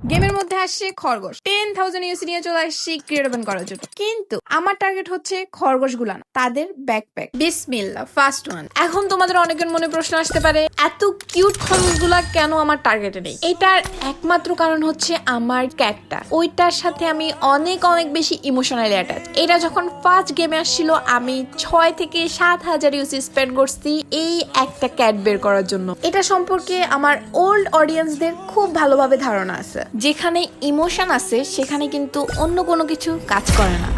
গেমের মধ্যে আসছে খরগোশ 10,000 ইউসি নিয়ে চলে আসছি ক্রিয়েট ওপেন করার জন্য, কিন্তু আমার টার্গেট হচ্ছে খরগোশ গুলা না, তাদের ব্যাকপ্যাক। বিসমিল্লাহ, ফার্স্ট ওয়ান। এখন তোমাদের অনেকের মনে প্রশ্ন আসতে পারে, এত কিউট খরগোশ গুলা কেন আমার টার্গেটে নেই? এটার একমাত্র কারণ হচ্ছে আমার ক্যাটটা, ওইটার সাথে আমি অনেক অনেক বেশি ইমোশনালি অ্যাটাচ। এটা যখন ফার্স্ট গেমে আসছিল আমি 6 থেকে 7,000 ইউসি স্পেন্ড করছি এই একটা ক্যাট বের করার জন্য। এটা সম্পর্কে আমার ওল্ড অডিয়েন্সদের খুব ভালোভাবে ধারণা আছে, যেখানে ইমোশন আছে সেখানে কিন্তু অন্য কোনো কিছু কাজ করে না।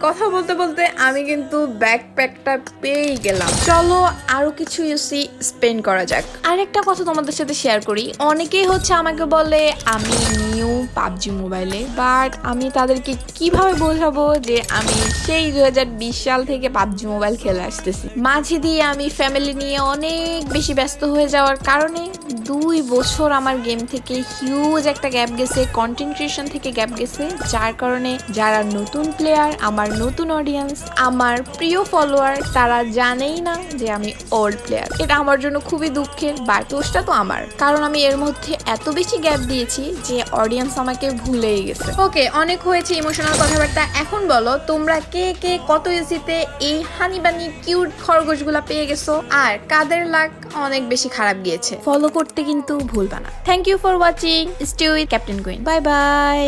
কথা বলতে বলতে আমি কিন্তু ব্যাকপ্যাকটা পেয়ে গেলাম। চলো আরো কিছু ইউসি স্পেন্ড করা যাক। আরেকটা কথা তোমাদের সাথে শেয়ার করি, অনেকেই হচ্ছে আমাকে বলে আমি নিউ পাবজি মোবাইলে, বাট আমি তাদেরকে কিভাবে বোঝাবো যে আমি সেই 2020 সাল থেকে পাবজি মোবাইল খেলে আসতেছি। মাঝে দিয়ে আমি ফ্যামিলি নিয়ে অনেক বেশি ব্যস্ত হয়ে যাওয়ার কারণে 2 বছর আমার গেম থেকে হিউজ একটা গ্যাপ গেছে, কন্টেন্ট ক্রিয়েশন থেকে গ্যাপ গেছে, যার কারণে যারা নতুন প্লেয়ার, আমার নতুন অডিয়েন্স, আমার প্রিয় ফলোয়ার, তারা জানেই না যে আমি ওল্ড প্লেয়ার। এটা আমার জন্য খুবই দুঃখের, বাট দোষটা তো আমার, কারণ আমি এর মধ্যে এত বেশি গ্যাপ দিয়েছি যে অডিয়েন্স আমাকে ভুলেই গেছে। ওকে, অনেক হয়েছে ইমোশনাল কথাবার্তা। এখন বলো তোমরা কে কে কত ইউসিতে এই হানি বানি কিউট খরগোশগুলা পেয়ে গেছো, আর কাদের লাক অনেক বেশি খারাপ গিয়েছে। ফলো করতে কিন্তু ভুলবা না। Thank you for watching. Stay with Captain Queen. Bye by.